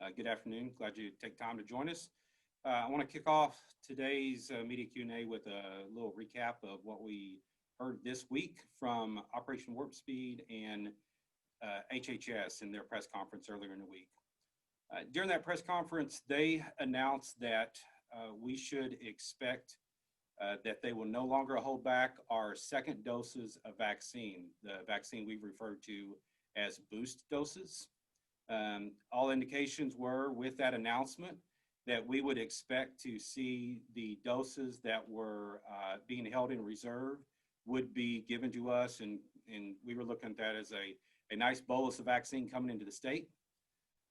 Good afternoon. Glad you take time to join us. I want to kick off today's media Q&A with a little recap of what we heard this week from Operation Warp Speed and HHS in their press conference earlier in the week. During that press conference, they announced that we should expect that they will no longer hold back our second doses of vaccine, the vaccine we've referred to as boost doses. All indications were with that announcement that we would expect to see the doses that were being held in reserve would be given to us, and we were looking at that as a nice bolus of vaccine coming into the state.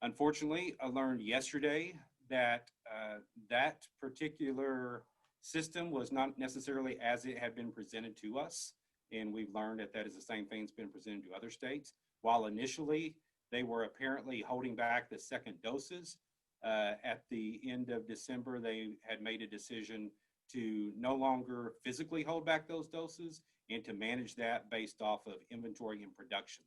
Unfortunately, I learned yesterday that that particular system was not necessarily as it had been presented to us, and we've learned that that is the same thing that's been presented to other states. While initially they were apparently holding back the second doses, at the end of December, they had made a decision to no longer physically hold back those doses and to manage that based off of inventory and production.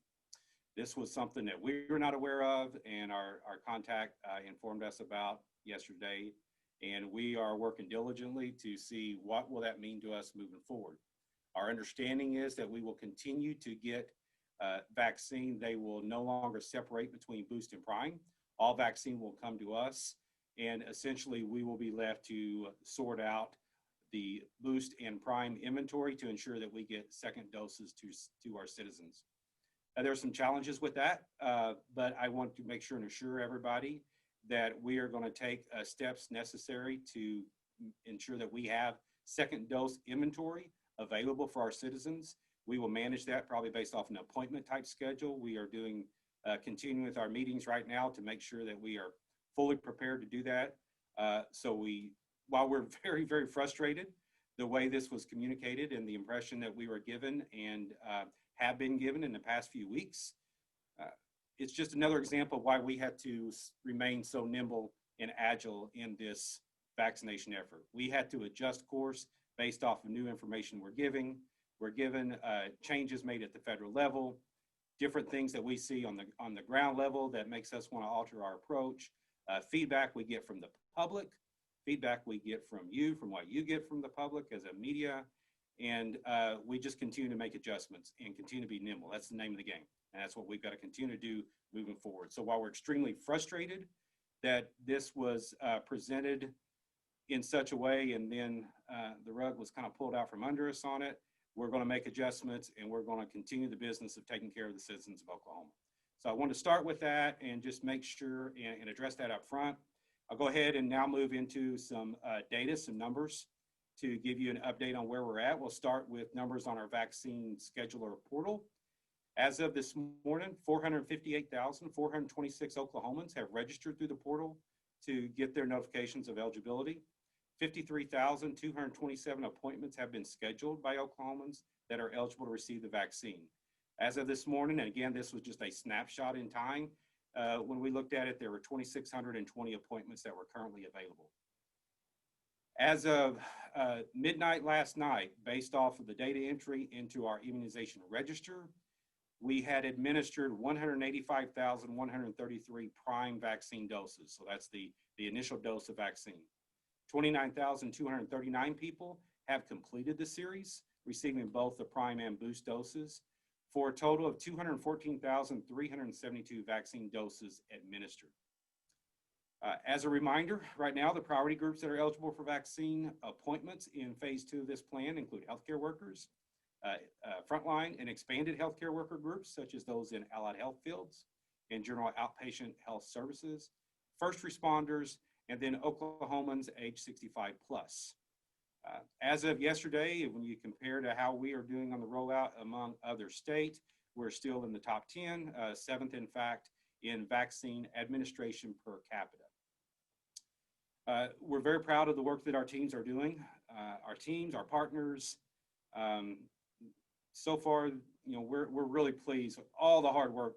This was something that we were not aware of, and our contact informed us about yesterday, and we are working diligently to see what will that mean to us moving forward. Our understanding is that we will continue to get vaccine. They will no longer separate between boost and prime. All vaccine will come to us, and essentially we will be left to sort out the boost and prime inventory to ensure that we get second doses to our citizens. There are some challenges with that, but I want to make sure and assure everybody that we are going to take steps necessary to ensure that we have second dose inventory available for our citizens. We will manage that probably based off an appointment type schedule. We are doing continuing with our meetings right now to make sure that we are fully prepared to do that. While we're very, very frustrated the way this was communicated and the impression that we were given and have been given in the past few weeks, it's just another example of why we had to remain so nimble and agile in this vaccination effort. We had to adjust course based off of new information we're giving. We're given changes made at the federal level, different things that we see on the ground level that makes us want to alter our approach, feedback we get from the public, feedback we get from you, from what you get from the public as a media, and we just continue to make adjustments and continue to be nimble. That's the name of the game, and that's what we've got to continue to do moving forward. So while we're extremely frustrated that this was presented in such a way and then the rug was kind of pulled out from under us on it, we're going to make adjustments, and we're going to continue the business of taking care of the citizens of Oklahoma. So I want to start with that and just make sure and address that up front. I'll go ahead and now move into some data, some numbers to give you an update on where we're at. We'll start with numbers on our vaccine scheduler portal. As of this morning, 458,426 Oklahomans have registered through the portal to get their notifications of eligibility. 53,227 appointments have been scheduled by Oklahomans that are eligible to receive the vaccine. As of this morning, and again, this was just a snapshot in time, when we looked at it, there were 2,620 appointments that were currently available. As of midnight last night, based off of the data entry into our immunization register, we had administered 185,133 prime vaccine doses. So that's the initial dose of vaccine. 29,239 people have completed the series, receiving both the prime and boost doses, for a total of 214,372 vaccine doses administered. As a reminder, right now, the priority groups that are eligible for vaccine appointments in phase 2 of this plan include healthcare workers, frontline and expanded healthcare worker groups, such as those in allied health fields and general outpatient health services, first responders, and then Oklahomans age 65 plus. As of yesterday, when you compare to how we are doing on the rollout among other states, we're still in the top 10, 7th in fact, in vaccine administration per capita. We're very proud of the work that our teams are doing. Our teams, our partners, so far, we're really pleased with all the hard work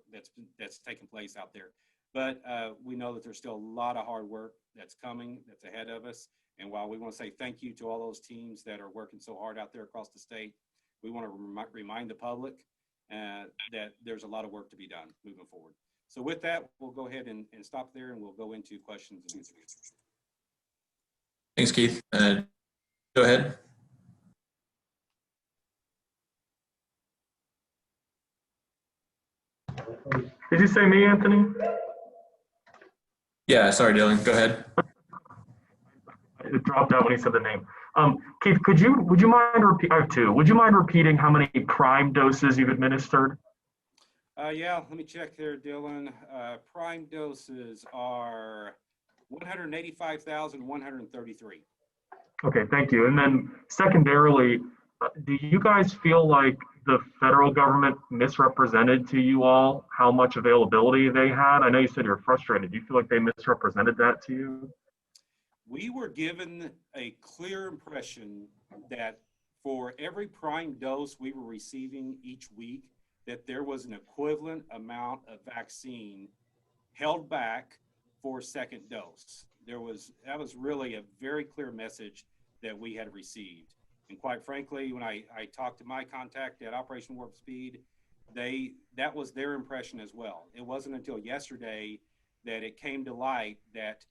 that's taken place out there. But we know that there's still a lot of hard work that's coming, that's ahead of us. And while we want to say thank you to all those teams that are working so hard out there across the state, we want to remind the public that there's a lot of work to be done moving forward. So with that, we'll go ahead and stop there, and we'll go into questions and answers. Thanks, Keith. Go ahead. Did you say me, Anthony? Yeah, sorry, Dylan. Go ahead. It dropped out when he said the name. Keith, would you mind repeating how many prime doses you've administered? Yeah, let me check there, Dylan. Prime doses are 185,133. Okay, thank you. And then secondarily, do you guys feel like the federal government misrepresented to you all how much availability they had? I know you said you're frustrated. Do you feel like they misrepresented that to you? We were given a clear impression that for every prime dose we were receiving each week, that there was an equivalent amount of vaccine held back for second dose. That was really a very clear message that we had received. And quite frankly, when I talked to my contact at Operation Warp Speed, that was their impression as well. It wasn't until yesterday that it came to light that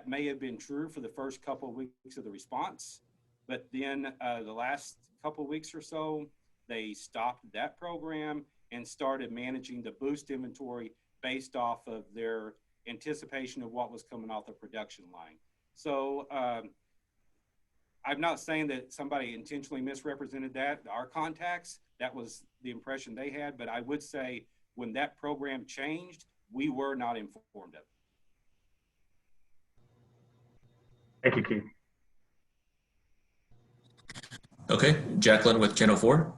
may have been true for the first couple of weeks of the response, but then the last couple of weeks or so, they stopped that program and started managing the boost inventory based off of their anticipation of what was coming off the production line. So I'm not saying that somebody intentionally misrepresented that. Our contacts, that was the impression they had, but I would say when that program changed, we were not informed of it. Thank you, Keith. Okay, Jacqueline with Channel 4.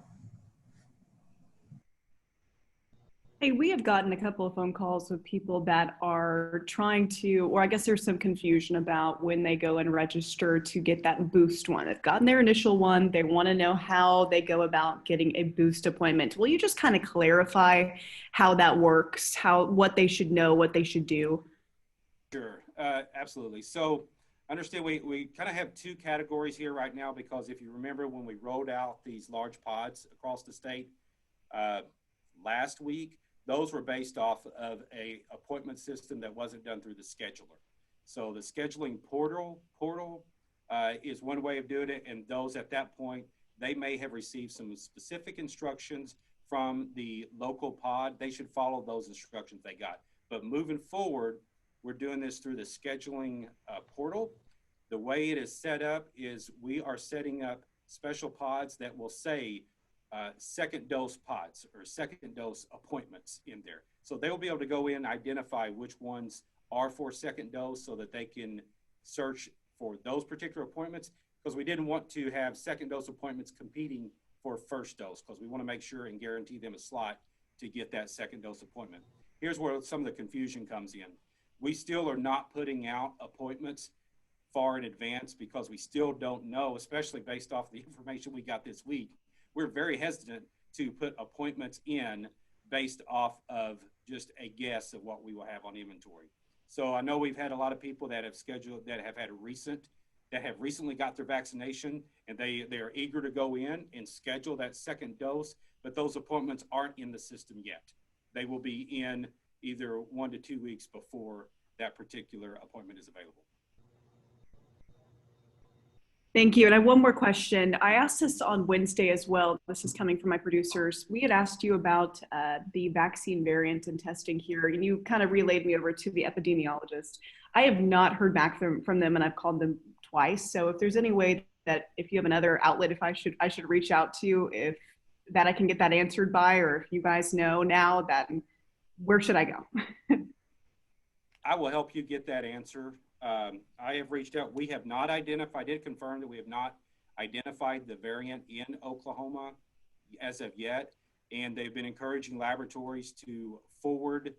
Hey, we have gotten a couple of phone calls with people that are trying to, or I guess there's some confusion about when they go and register to get that boost one. They've gotten their initial one. They want to know how they go about getting a boost appointment. Will you just kind of clarify how that works, what they should know, what they should do? Sure, absolutely. So understand we kind of have two categories here right now, because if you remember when we rolled out these large pods across the state last week, those were based off of a appointment system that wasn't done through the scheduler. So the scheduling portal is one way of doing it, and those at that point, they may have received some specific instructions from the local pod. They should follow those instructions they got. But moving forward, we're doing this through the scheduling portal. The way it is set up is we are setting up special pods that will say second dose pods or second dose appointments in there. So they'll be able to go in and identify which ones are for second dose so that they can search for those particular appointments, because we didn't want to have second dose appointments competing for first dose, because we want to make sure and guarantee them a slot to get that second dose appointment. Here's where some of the confusion comes in. We still are not putting out appointments far in advance because we still don't know, especially based off the information we got this week. We're very hesitant to put appointments in based off of just a guess of what we will have on inventory. So I know we've had a lot of people that have scheduled, that have recently got their vaccination, and they are eager to go in and schedule that second dose, but those appointments aren't in the system yet. They will be in either 1 to 2 weeks before that particular appointment is available. Thank you. And I have one more question. I asked this on Wednesday as well. This is coming from my producers. We had asked you about the vaccine variant and testing here, and you kind of relayed me over to the epidemiologist. I have not heard back from them, and I've called them twice. So if there's any way that if you have another outlet, if I should reach out to you, if that I can get that answered by, or if you guys know now, that where should I go? I will help you get that answer. I have reached out. We have not identified, I did confirm that we have not identified the variant in Oklahoma as of yet. And they've been encouraging laboratories to forward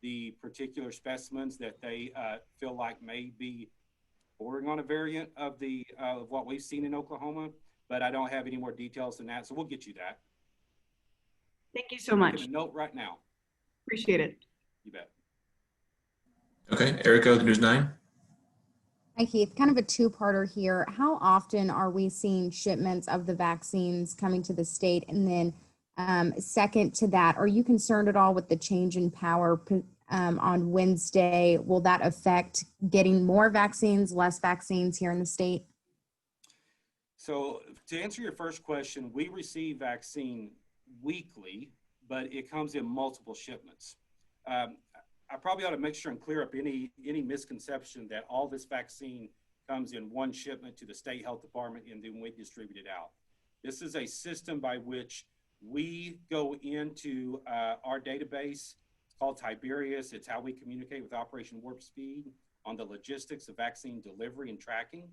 the particular specimens that they feel like may be bordering on a variant of what we've seen in Oklahoma. But I don't have any more details than that. So we'll get you that. Thank you so much. Making a note right now. Appreciate it. You bet. Okay, Erica with News 9. Hi, Keith. Kind of a two-parter here. How often are we seeing shipments of the vaccines coming to the state? And then second to that, are you concerned at all with the change in power on Wednesday. Will that affect getting more vaccines, less vaccines here in the state? So to answer your first question, we receive vaccine weekly, but it comes in multiple shipments. I probably ought to make sure and clear up any misconception that all this vaccine comes in one shipment to the state health department and then we distribute it out. This is a system by which we go into our database. It's called Tiberius. It's how we communicate with Operation Warp Speed on the logistics of vaccine delivery and tracking.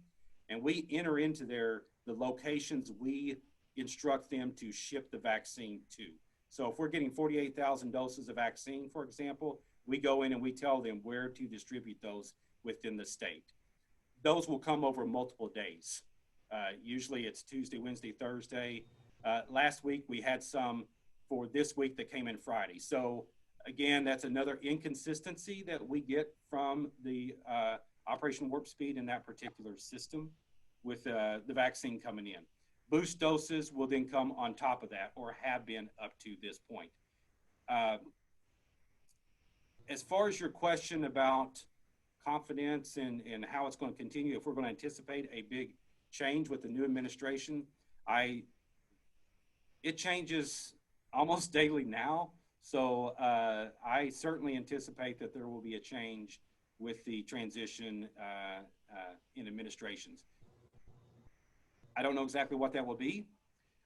And we enter into the locations we instruct them to ship the vaccine to. So if we're getting 48,000 doses of vaccine, for example, we go in and we tell them where to distribute those within the state. Those will come over multiple days. Usually it's Tuesday, Wednesday, Thursday. Last week we had some for this week that came in Friday. So again, that's another inconsistency that we get from the Operation Warp Speed in that particular system with the vaccine coming in. Boost doses will then come on top of that, or have been up to this point. As far as your question about confidence and how it's going to continue, if we're going to anticipate a big change with the new administration, it changes almost daily now. So I certainly anticipate that there will be a change with the transition in administrations. I don't know exactly what that will be.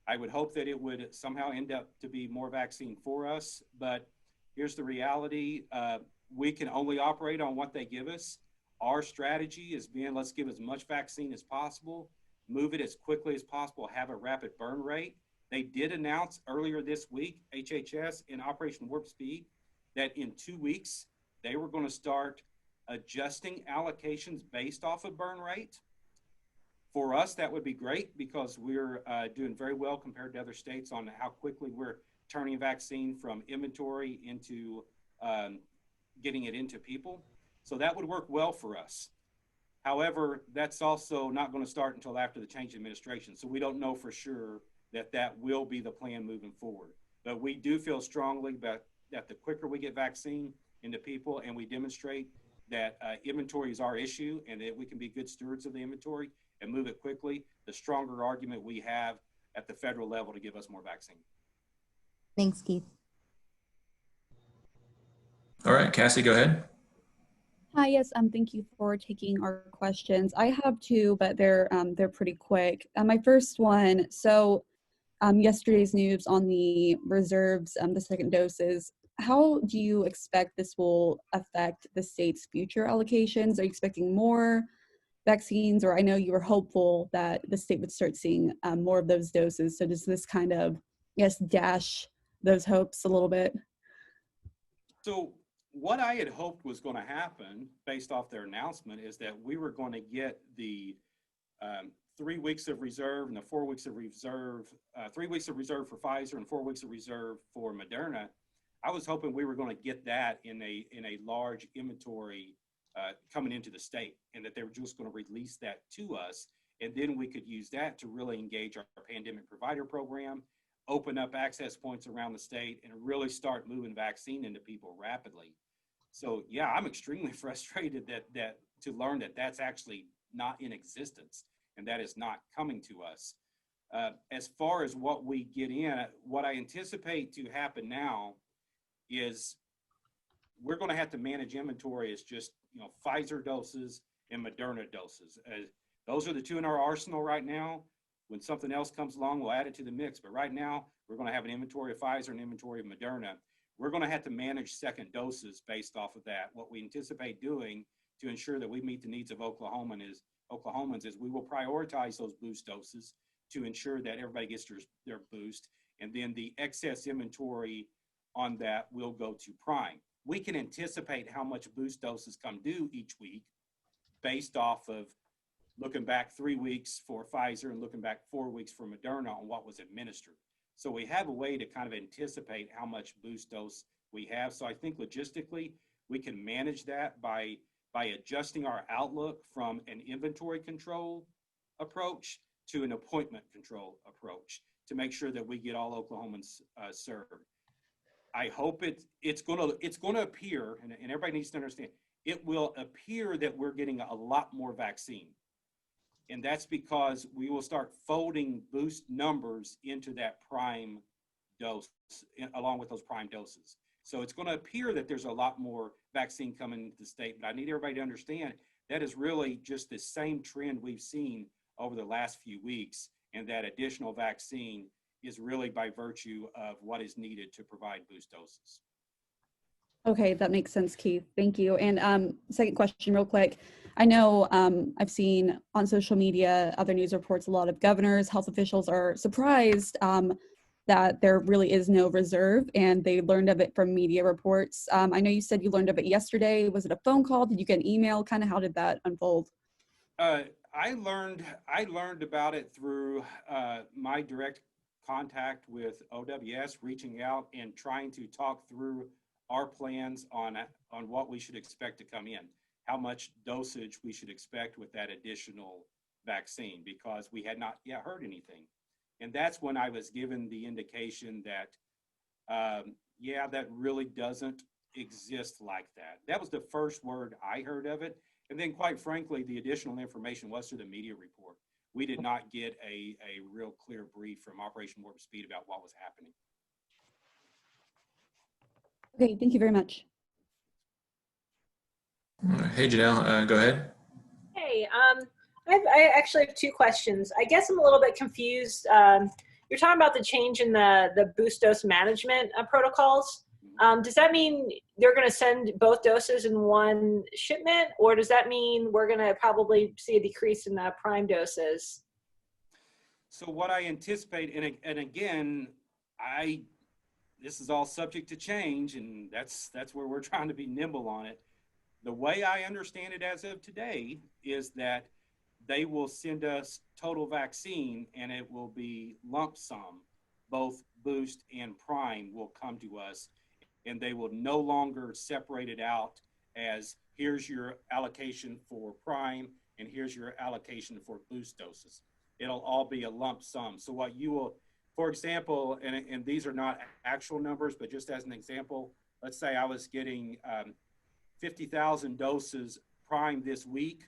I would hope that it would somehow end up to be more vaccine for us, but here's the reality. We can only operate on what they give us. Our strategy is being, let's give as much vaccine as possible, move it as quickly as possible, have a rapid burn rate. They did announce earlier this week, HHS in Operation Warp Speed, that in 2 weeks, they were going to start adjusting allocations based off of burn rate. For us, that would be great because we're doing very well compared to other states on how quickly we're turning vaccine from inventory into getting it into people. So that would work well for us. However, that's also not going to start until after the change in administration. So we don't know for sure that that will be the plan moving forward. But we do feel strongly that the quicker we get vaccine into people and we demonstrate that inventory is our issue and that we can be good stewards of the inventory and move it quickly, the stronger argument we have at the federal level to give us more vaccine. Thanks, Keith. All right, Cassie, go ahead. Hi, yes, thank you for taking our questions. I have two, but they're pretty quick. My first one, so yesterday's news on the reserves, the second doses, how do you expect this will affect the state's future allocations? Are you expecting more vaccines, or I know you were hopeful that the state would start seeing more of those doses. So does this kind of, yes, dash those hopes a little bit? So what I had hoped was going to happen based off their announcement is that we were going to get the 3 weeks of reserve and the 4 weeks of reserve, 3 weeks of reserve for Pfizer and 4 weeks of reserve for Moderna. I was hoping we were going to get that in a large inventory coming into the state, and that they were just going to release that to us, and then we could use that to really engage our pandemic provider program, open up access points around the state, and really start moving vaccine into people rapidly. So yeah, I'm extremely frustrated that to learn that that's actually not in existence and that is not coming to us. As far as what we get in, what I anticipate to happen now is we're going to have to manage inventory as just, Pfizer doses and Moderna doses. Those are the two in our arsenal right now. When something else comes along, we'll add it to the mix. But right now, we're going to have an inventory of Pfizer and inventory of Moderna. We're going to have to manage second doses based off of that. What we anticipate doing to ensure that we meet the needs of Oklahomans is we will prioritize those boost doses to ensure that everybody gets their boost. And then the excess inventory on that will go to prime. We can anticipate how much boost doses come due each week based off of looking back 3 weeks for Pfizer and looking back 4 weeks for Moderna on what was administered. So we have a way to kind of anticipate how much boost dose we have. So I think logistically, we can manage that by adjusting our outlook from an inventory control approach to an appointment control approach to make sure that we get all Oklahomans served. I hope it's gonna appear, and everybody needs to understand, it will appear that we're getting a lot more vaccine. And that's because we will start folding boost numbers into that prime dose along with those prime doses. So it's going to appear that there's a lot more vaccine coming into the state, but I need everybody to understand that is really just the same trend we've seen over the last few weeks, and that additional vaccine is really by virtue of what is needed to provide boost doses. Okay, that makes sense, Keith. Thank you. And second question real quick. I know I've seen on social media, other news reports, a lot of governors, health officials are surprised that there really is no reserve, and they learned of it from media reports. I know you said you learned of it yesterday. Was it a phone call? Did you get an email? Kind of how did that unfold? I learned about it through my direct contact with OWS, reaching out and trying to talk through our plans on what we should expect to come in, how much dosage we should expect with that additional vaccine, because we had not yet heard anything. And that's when I was given the indication that, yeah, that really doesn't exist like that. That was the first word I heard of it. And then, quite frankly, the additional information was through the media report. We did not get a real clear brief from Operation Warp Speed about what was happening. Okay, thank you very much. Hey, Janelle, go ahead. Hey, I actually have two questions. I guess I'm a little bit confused. You're talking about the change in the boost dose management protocols. Does that mean they're going to send both doses in one shipment, or does that mean we're going to probably see a decrease in the prime doses? So what I anticipate, and again, this is all subject to change, and that's where we're trying to be nimble on it. The way I understand it as of today is that they will send us total vaccine, and it will be lump sum. Both boost and prime will come to us, and they will no longer separate it out as here's your allocation for prime and here's your allocation for boost doses. It'll all be a lump sum. So what you will, for example, and these are not actual numbers, but just as an example, let's say I was getting 50,000 doses prime this week,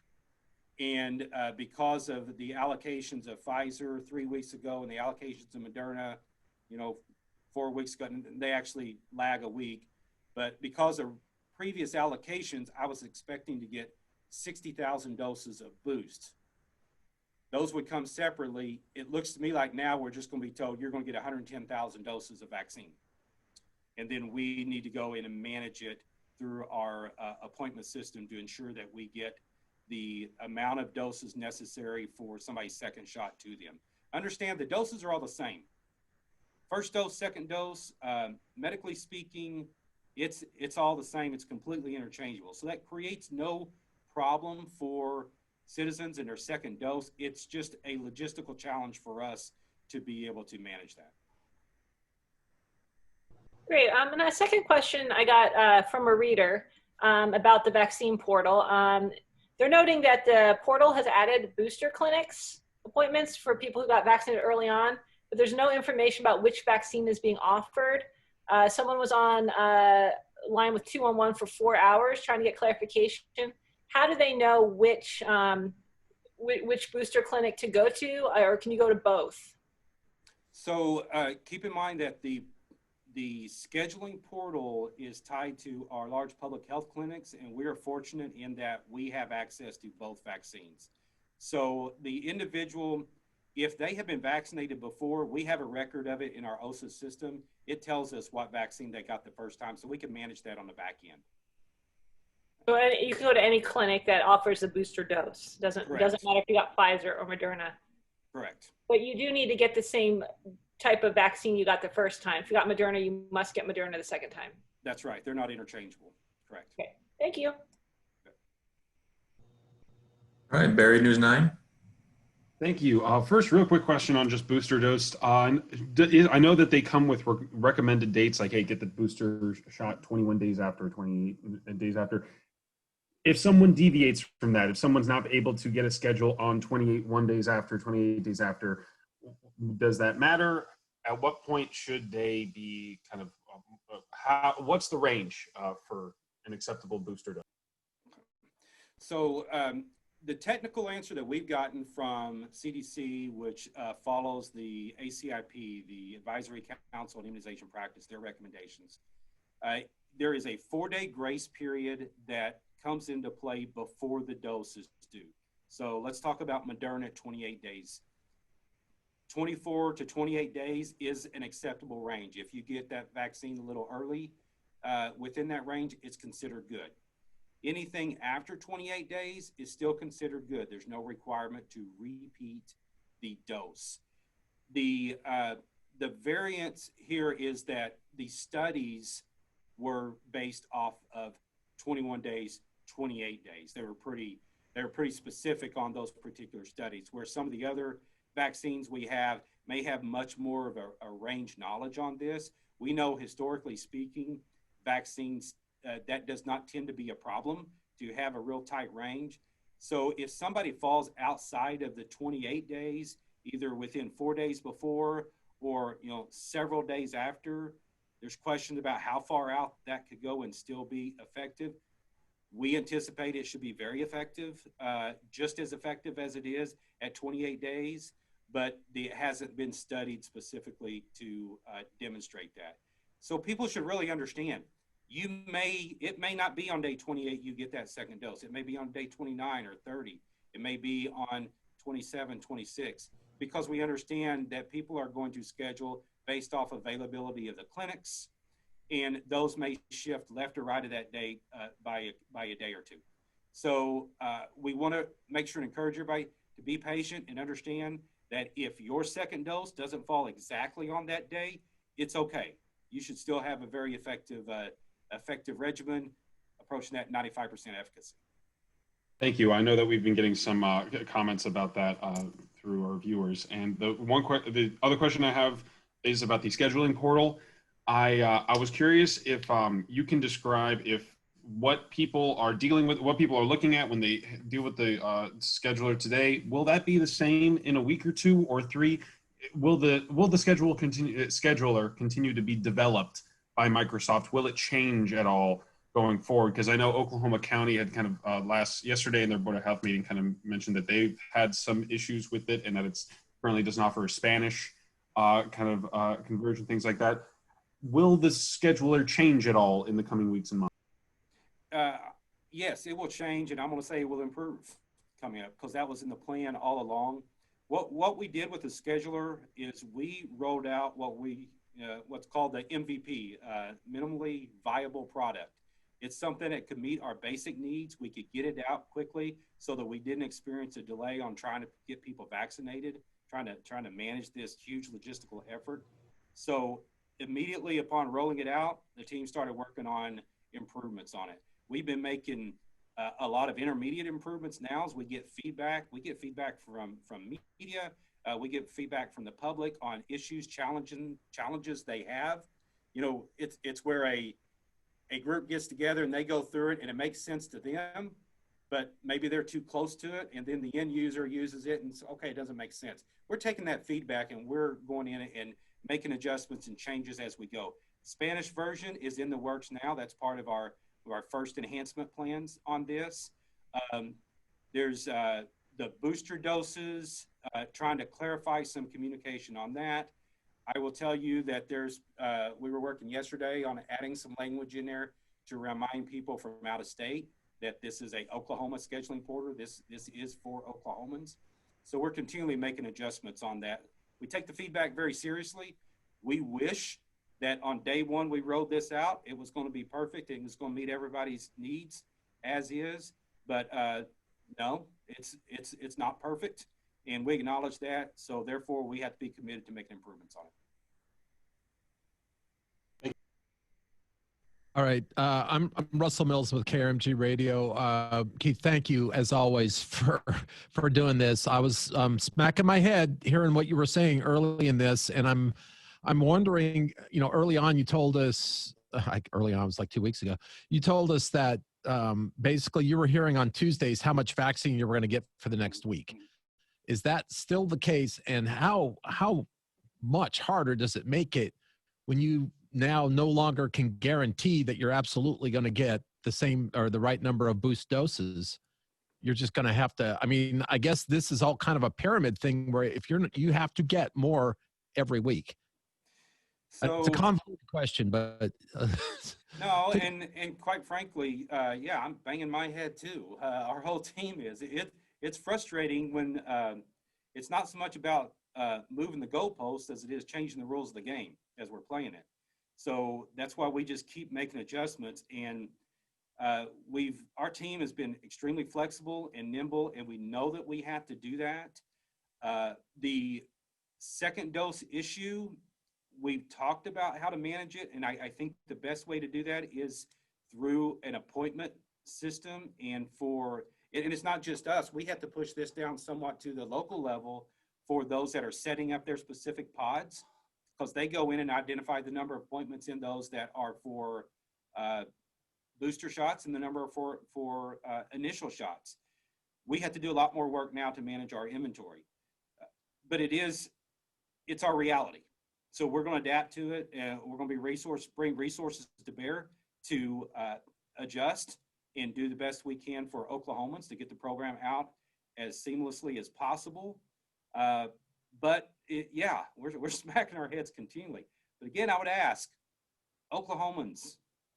and because of the allocations of Pfizer 3 weeks ago and the allocations of Moderna, 4 weeks ago, they actually lag a week. But because of previous allocations, I was expecting to get 60,000 doses of boost. Those would come separately. It looks to me like now we're just going to be told you're going to get 110,000 doses of vaccine. And then we need to go in and manage it through our appointment system to ensure that we get the amount of doses necessary for somebody's second shot to them. Understand the doses are all the same. First dose, second dose, medically speaking, it's all the same. It's completely interchangeable. So that creates no problem for citizens in their second dose. It's just a logistical challenge for us to be able to manage that. Great. And a second question I got from a reader about the vaccine portal. They're noting that the portal has added booster clinics appointments for people who got vaccinated early on, but there's no information about which vaccine is being offered. Someone was on line with 211 for 4 hours trying to get clarification. How do they know which booster clinic to go to, or can you go to both? So keep in mind that the scheduling portal is tied to our large public health clinics, and we are fortunate in that we have access to both vaccines. So the individual, if they have been vaccinated before, we have a record of it in our OSA system. It tells us what vaccine they got the first time, so we can manage that on the back end. So you can go to any clinic that offers a booster dose. Doesn't matter if you got Pfizer or Moderna. Correct. But you do need to get the same type of vaccine you got the first time. If you got Moderna, you must get Moderna the second time. That's right. They're not interchangeable. Correct. Okay. Thank you. All right, Barry, News 9. Thank you. First, real quick question on just booster dose. I know that they come with recommended dates, like, hey, get the booster shot 21 days after, 20 days after. If someone deviates from that, if someone's not able to get a schedule on 21 days after, 28 days after, does that matter? At what point should they be kind of, what's the range for an acceptable booster dose? So the technical answer that we've gotten from CDC, which follows the ACIP, the Advisory Council on Immunization Practice, their recommendations, there is a 4-day grace period that comes into play before the dose is due. So let's talk about Moderna 28 days. 24 to 28 days is an acceptable range. If you get that vaccine a little early, within that range, it's considered good. Anything after 28 days is still considered good. There's no requirement to repeat the dose. The variance here is that the studies were based off of 21 days, 28 days. They were pretty specific on those particular studies, where some of the other vaccines we have may have much more of a range knowledge on this. We know, historically speaking, vaccines, that does not tend to be a problem to have a real tight range. So if somebody falls outside of the 28 days, either within 4 days before or several days after, there's questions about how far out that could go and still be effective. We anticipate it should be very effective, just as effective as it is at 28 days, but it hasn't been studied specifically to demonstrate that. So people should really understand, it may not be on day 28 you get that second dose. It may be on day 29 or 30. It may be on 27, 26, because we understand that people are going to schedule based off availability of the clinics, and those may shift left or right of that date by a day or two. So we want to make sure and encourage everybody to be patient and understand that if your second dose doesn't fall exactly on that day, it's okay. You should still have a very effective regimen approaching that 95% efficacy. Thank you. I know that we've been getting some comments about that through our viewers. And the other question I have is about the scheduling portal. I was curious if you can describe what people are dealing with, what people are looking at when they deal with the scheduler today. Will that be the same in a week or 2 or 3? Will the scheduler continue to be developed by Microsoft? Will it change at all going forward? Because I know Oklahoma County had kind of yesterday in their Board of Health meeting kind of mentioned that they've had some issues with it and that it's currently doesn't offer a Spanish conversion, things like that. Will the scheduler change at all in the coming weeks and months? Yes, it will change, and I'm going to say it will improve coming up, because that was in the plan all along. What we did with the scheduler is we rolled out what's called the MVP, minimally viable product. It's something that could meet our basic needs. We could get it out quickly so that we didn't experience a delay on trying to get people vaccinated, trying to manage this huge logistical effort. So immediately upon rolling it out, the team started working on improvements on it. We've been making a lot of intermediate improvements now as we get feedback. We get feedback from media. We get feedback from the public on issues, challenges they have. It's where a group gets together and they go through it and it makes sense to them, but maybe they're too close to it, and then the end user uses it and it's, okay, it doesn't make sense. We're taking that feedback and we're going in and making adjustments and changes as we go. Spanish version is in the works now. That's part of our first enhancement plans on this. There's the booster doses, trying to clarify some communication on that. I will tell you that we were working yesterday on adding some language in there to remind people from out of state that this is a Oklahoma scheduling portal. This is for Oklahomans. So we're continually making adjustments on that. We take the feedback very seriously. We wish that on day one we rolled this out, it was going to be perfect and it was going to meet everybody's needs as is, but no, it's not perfect, and we acknowledge that. So therefore, we have to be committed to making improvements on it. All right, I'm Russell Mills with KRMG Radio. Keith, thank you as always for doing this. I was smacking my head hearing what you were saying early in this, and I'm wondering, early on you told us, early on, it was like 2 weeks ago, you told us that basically you were hearing on Tuesdays how much vaccine you were going to get for the next week. Is that still the case? And how much harder does it make it when you now no longer can guarantee that you're absolutely going to get the same or the right number of boost doses. You're just going to have to, I mean, I guess this is all kind of a pyramid thing where if you have to get more every week. So it's a convoluted question, but no, and quite frankly, yeah, I'm banging my head too. Our whole team is. It's frustrating when it's not so much about moving the goalposts as it is changing the rules of the game as we're playing it. So that's why we just keep making adjustments. And our team has been extremely flexible and nimble, and we know that we have to do that. The second dose issue, we've talked about how to manage it, and I think the best way to do that is through an appointment system. And it's not just us. We have to push this down somewhat to the local level for those that are setting up their specific pods, because they go in and identify the number of appointments in those that are for booster shots and the number for initial shots. We have to do a lot more work now to manage our inventory, but it's our reality. So we're going to adapt to it, and we're going to bring resources to bear to adjust and do the best we can for Oklahomans to get the program out as seamlessly as possible. But we're smacking our heads continually. But again, I would ask Oklahomans,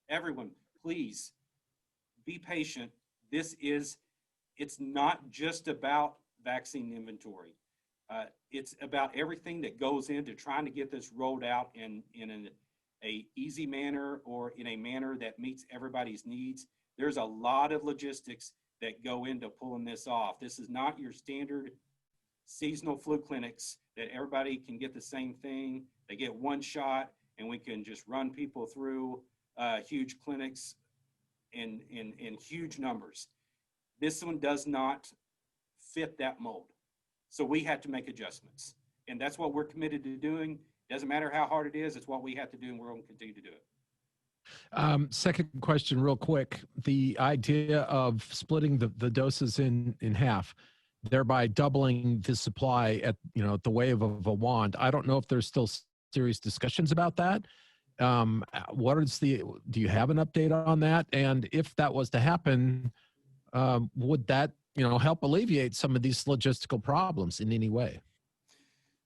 everyone, please be patient. It's not just about vaccine inventory. It's about everything that goes into trying to get this rolled out in an easy manner or in a manner that meets everybody's needs. There's a lot of logistics that go into pulling this off. This is not your standard seasonal flu clinics that everybody can get the same thing. They get one shot and we can just run people through huge clinics in huge numbers. This one does not fit that mold. So we have to make adjustments, and that's what we're committed to doing. Doesn't matter how hard it is, it's what we have to do, and we're going to continue to do it. Second question real quick. The idea of splitting the doses in half, thereby doubling the supply at the wave of a wand. I don't know if there's still serious discussions about that. Do you have an update on that? And if that was to happen, would that help alleviate some of these logistical problems in any way?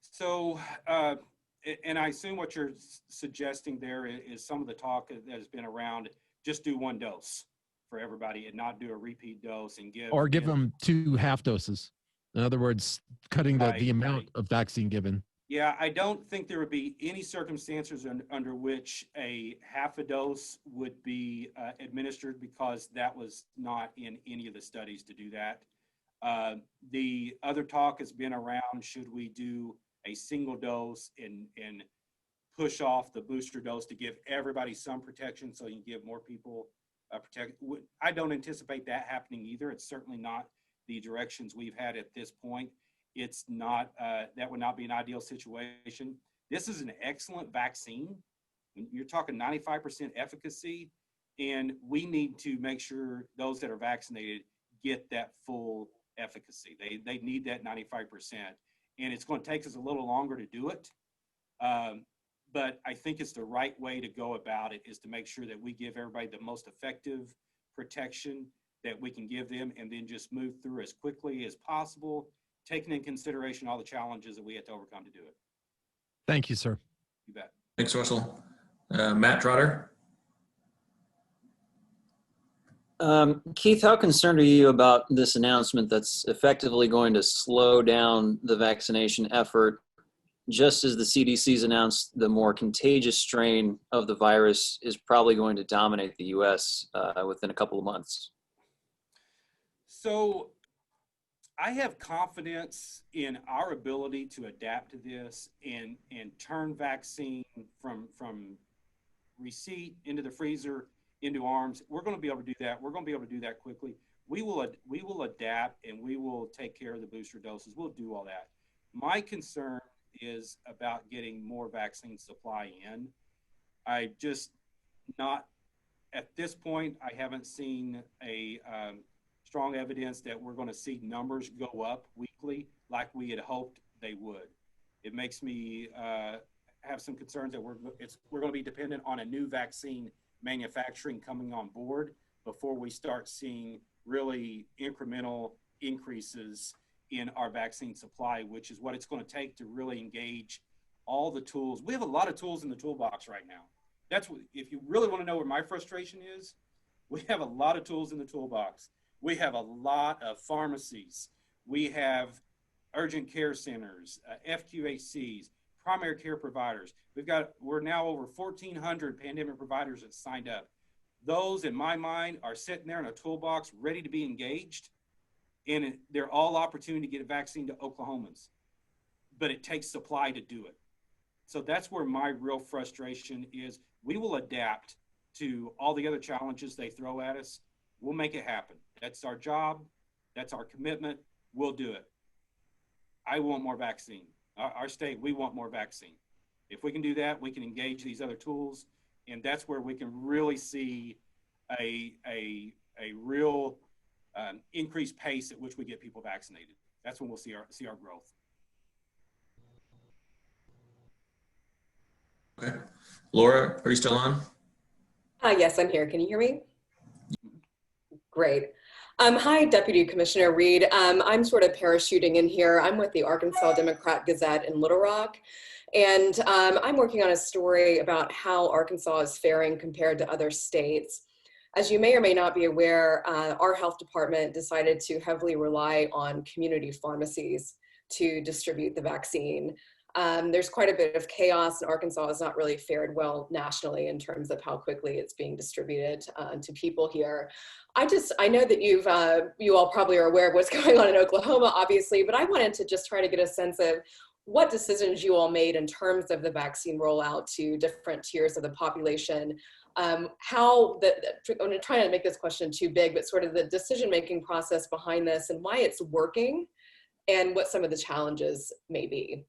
So, and I assume what you're suggesting there is some of the talk that has been around, just do one dose for everybody and not do a repeat dose and give them 2 half doses. In other words, cutting the amount of vaccine given. Yeah, I don't think there would be any circumstances under which a half a dose would be administered, because that was not in any of the studies to do that. The other talk has been around, should we do a single dose and push off the booster dose to give everybody some protection so you can give more people protection. I don't anticipate that happening either. It's certainly not the directions we've had at this point. It's not, that would not be an ideal situation. This is an excellent vaccine. You're talking 95% efficacy, and we need to make sure those that are vaccinated get that full efficacy. They need that 95%, and it's going to take us a little longer to do it. But I think it's the right way to go about it, is to make sure that we give everybody the most effective protection that we can give them, and then just move through as quickly as possible, taking in consideration all the challenges that we have to overcome to do it. Thank you, sir. You bet. Thanks, Russell. Matt Trotter. Keith, how concerned are you about this announcement that's effectively going to slow down the vaccination effort, just as the CDC's announced the more contagious strain of the virus is probably going to dominate the U.S. Within a couple of months? So I have confidence in our ability to adapt to this and turn vaccine from receipt into the freezer into arms. We're going to be able to do that. We're going to be able to do that quickly. We will adapt, and we will take care of the booster doses. We'll do all that. My concern is about getting more vaccine supply in. I just not at this point. I haven't seen a strong evidence that we're going to see numbers go up weekly like we had hoped they would. It makes me have some concerns that we're going to be dependent on a new vaccine manufacturing coming on board before we start seeing really incremental increases in our vaccine supply, which is what it's going to take to really engage all the tools. We have a lot of tools in the toolbox right now. That's what, if you really want to know where my frustration is, we have a lot of tools in the toolbox. We have a lot of pharmacies. We have urgent care centers, FQHCs, primary care providers. We're now over 1,400 pandemic providers that signed up. Those, in my mind, are sitting there in a toolbox ready to be engaged, and they're all opportunity to get a vaccine to Oklahomans, but it takes supply to do it. So that's where my real frustration is. We will adapt to all the other challenges they throw at us. We'll make it happen. That's our job. That's our commitment. We'll do it. I want more vaccine. Our state, we want more vaccine. If we can do that, we can engage these other tools, and that's where we can really see a real increased pace at which we get people vaccinated. That's when we'll see our growth. Okay. Laura, are you still on? Yes, I'm here. Can you hear me? Great. Hi, Deputy Commissioner Reed. I'm sort of parachuting in here. I'm with the Arkansas Democrat Gazette in Little Rock, and I'm working on a story about how Arkansas is faring compared to other states. As you may or may not be aware, our health department decided to heavily rely on community pharmacies to distribute the vaccine. There's quite a bit of chaos, and Arkansas has not really fared well nationally in terms of how quickly it's being distributed to people here. I know that you all probably are aware of what's going on in Oklahoma, obviously, but I wanted to just try to get a sense of what decisions you all made in terms of the vaccine rollout to different tiers of the population. I'm trying to make this question too big, but sort of the decision-making process behind this and why it's working and what some of the challenges may be.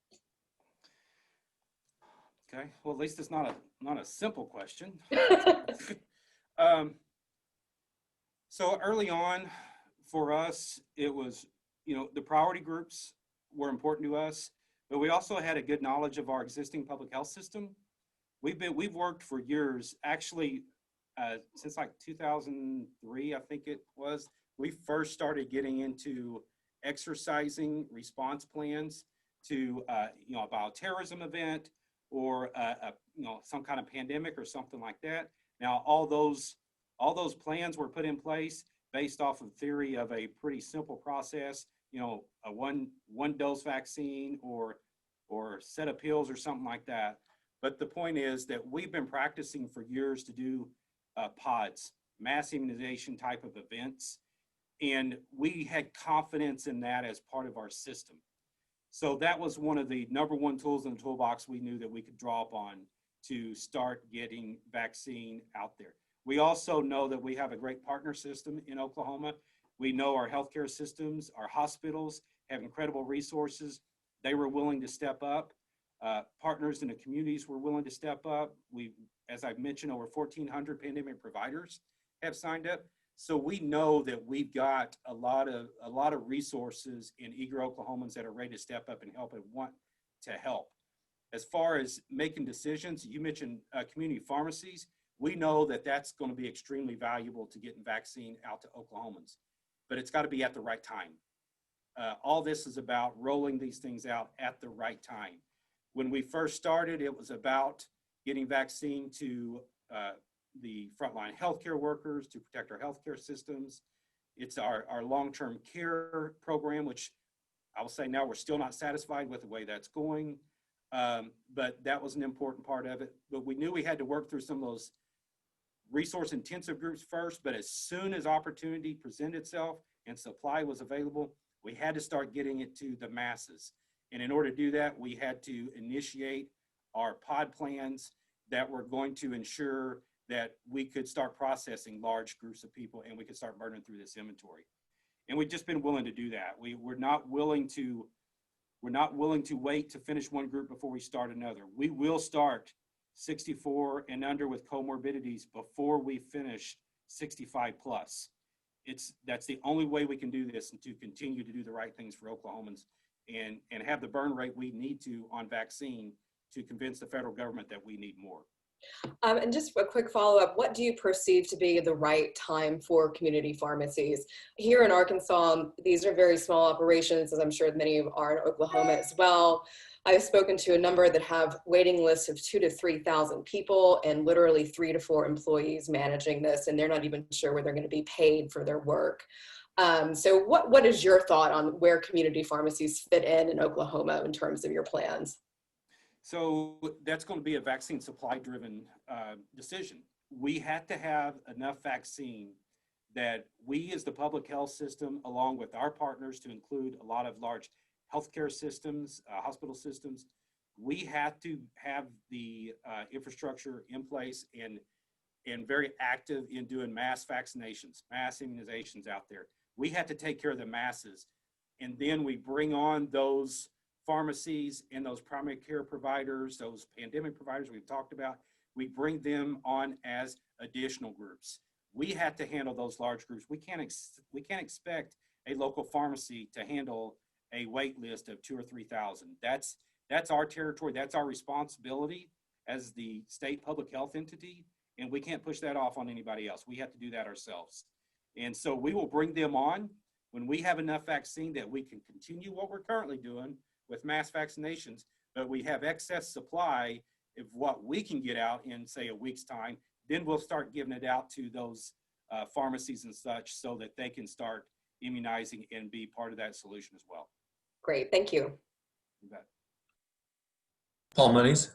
Okay, well, at least it's not a simple question. So early on for us, it was, the priority groups were important to us, but we also had a good knowledge of our existing public health system. We've worked for years, actually, since like 2003, I think it was, we first started getting into exercising response plans to, a bioterrorism event, or some kind of pandemic or something like that. Now, all those plans were put in place based off of theory of a pretty simple process, a one dose vaccine or set of pills or something like that. But the point is that we've been practicing for years to do pods, mass immunization type of events, and we had confidence in that as part of our system. So that was one of the number one tools in the toolbox we knew that we could draw upon to start getting vaccine out there. We also know that we have a great partner system in Oklahoma. We know our healthcare systems, our hospitals have incredible resources. They were willing to step up. Partners in the communities were willing to step up. As I've mentioned, over 1,400 pandemic providers have signed up. So we know that we've got a lot of resources in eager Oklahomans that are ready to step up and help and want to help. As far as making decisions, you mentioned community pharmacies. We know that that's going to be extremely valuable to getting vaccine out to Oklahomans, but it's got to be at the right time. All this is about rolling these things out at the right time. When we first started, it was about getting vaccine to the frontline healthcare workers to protect our healthcare systems. It's our long-term care program, which I will say now we're still not satisfied with the way that's going, but that was an important part of it. But we knew we had to work through some of those resource-intensive groups first, but as soon as opportunity presented itself and supply was available, we had to start getting it to the masses. And in order to do that, we had to initiate our pod plans that were going to ensure that we could start processing large groups of people and we could start burning through this inventory. And we've just been willing to do that. We're not willing to wait to finish one group before we start another. We will start 64 and under with comorbidities before we finish 65 plus. That's the only way we can do this, and to continue to do the right things for Oklahomans and have the burn rate we need to on vaccine to convince the federal government that we need more. And just a quick follow-up, what do you perceive to be the right time for community pharmacies? Here in Arkansas, these are very small operations, as I'm sure many are in Oklahoma as well. I've spoken to a number that have waiting lists of 2,000 to 3,000 people and literally 3 to 4 employees managing this, and they're not even sure where they're going to be paid for their work. So what is your thought on where community pharmacies fit in Oklahoma in terms of your plans? So that's going to be a vaccine supply driven decision. We had to have enough vaccine that we as the public health system, along with our partners to include a lot of large healthcare systems, hospital systems, we had to have the infrastructure in place and very active in doing mass vaccinations, mass immunizations out there. We had to take care of the masses. And then we bring on those pharmacies and those primary care providers, those pandemic providers we've talked about, we bring them on as additional groups. We had to handle those large groups. We can't expect a local pharmacy to handle a wait list of 2,000 or 3,000. That's our territory. That's our responsibility as the state public health entity, and we can't push that off on anybody else. We have to do that ourselves. And so we will bring them on when we have enough vaccine that we can continue what we're currently doing with mass vaccinations, but we have excess supply of what we can get out in, say, a week's time. Then we'll start giving it out to those pharmacies and such so that they can start immunizing and be part of that solution as well. Great, thank you. You bet. Paul Monies.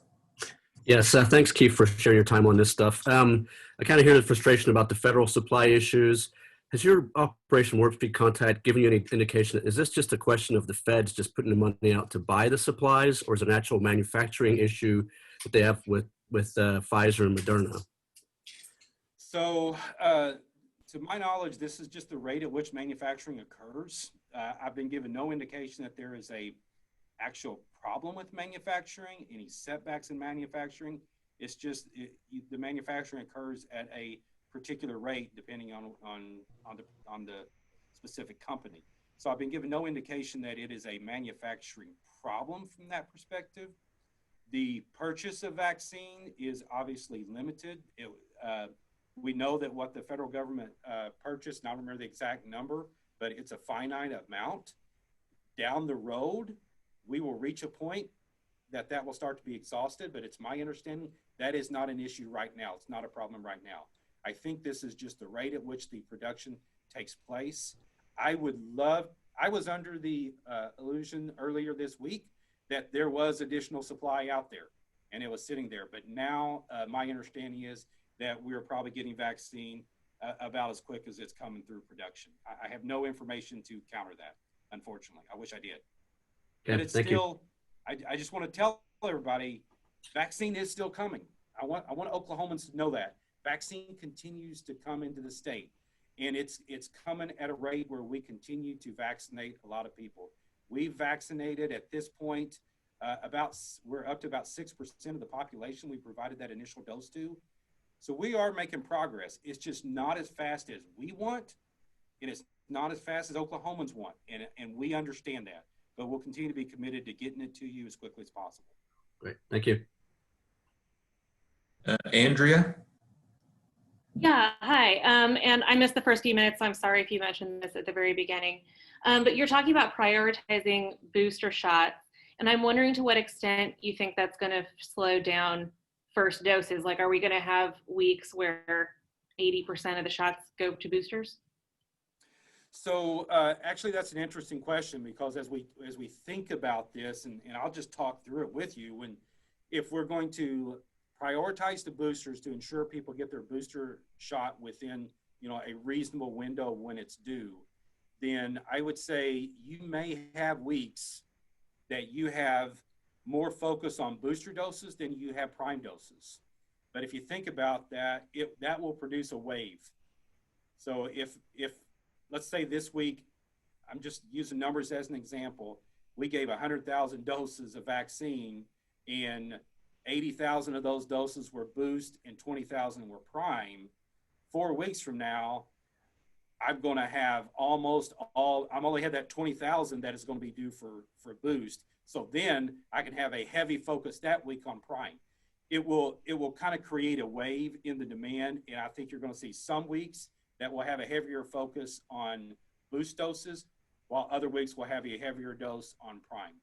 Yes, thanks, Keith, for sharing your time on this stuff. I kind of hear the frustration about the federal supply issues. Has your Operation Warp Speed contact given you any indication? Is this just a question of the feds just putting the money out to buy the supplies, or is it an actual manufacturing issue that they have with Pfizer and Moderna? So, to my knowledge, this is just the rate at which manufacturing occurs. I've been given no indication that there is a actual problem with manufacturing, any setbacks in manufacturing. It's just the manufacturing occurs at a particular rate depending on the specific company. So I've been given no indication that it is a manufacturing problem from that perspective. The purchase of vaccine is obviously limited. We know that what the federal government purchased, and I don't remember the exact number, but it's a finite amount. Down the road, we will reach a point that will start to be exhausted, but it's my understanding that is not an issue right now. It's not a problem right now. I think this is just the rate at which the production takes place. I was under the illusion earlier this week that there was additional supply out there and it was sitting there. But now my understanding is that we're probably getting vaccine about as quick as it's coming through production. I have no information to counter that, unfortunately. I wish I did. Okay, but it's thank still, I just want to tell everybody, vaccine is still coming. I want Oklahomans to know that. Vaccine continues to come into the state, and it's coming at a rate where we continue to vaccinate a lot of people. We've vaccinated at this point we're up to about 6% of the population we provided that initial dose to. So we are making progress. It's just not as fast as we want, and it's not as fast as Oklahomans want, and we understand that. But we'll continue to be committed to getting it to you as quickly as possible. Great, thank you. Andrea. Yeah, hi. And I missed the first few minutes, so I'm sorry if you mentioned this at the very beginning. But you're talking about prioritizing booster shots, and I'm wondering to what extent you think that's going to slow down first doses. Like, are we going to have weeks where 80% of the shots go to boosters? So actually, that's an interesting question, because as we think about this, and I'll just talk through it with you, if we're going to prioritize the boosters to ensure people get their booster shot within a reasonable window when it's due, then I would say you may have weeks that you have more focus on booster doses than you have prime doses. But if you think about that, that will produce a wave. So if let's say this week, I'm just using numbers as an example, we gave 100,000 doses of vaccine, and 80,000 of those doses were boost and 20,000 were prime. 4 weeks from now, I'm going to have almost all, I'm only had that 20,000 that is going to be due for boost. So then I can have a heavy focus that week on prime. It will kind of create a wave in the demand. And I think you're going to see some weeks that will have a heavier focus on boost doses, while other weeks will have a heavier dose on prime.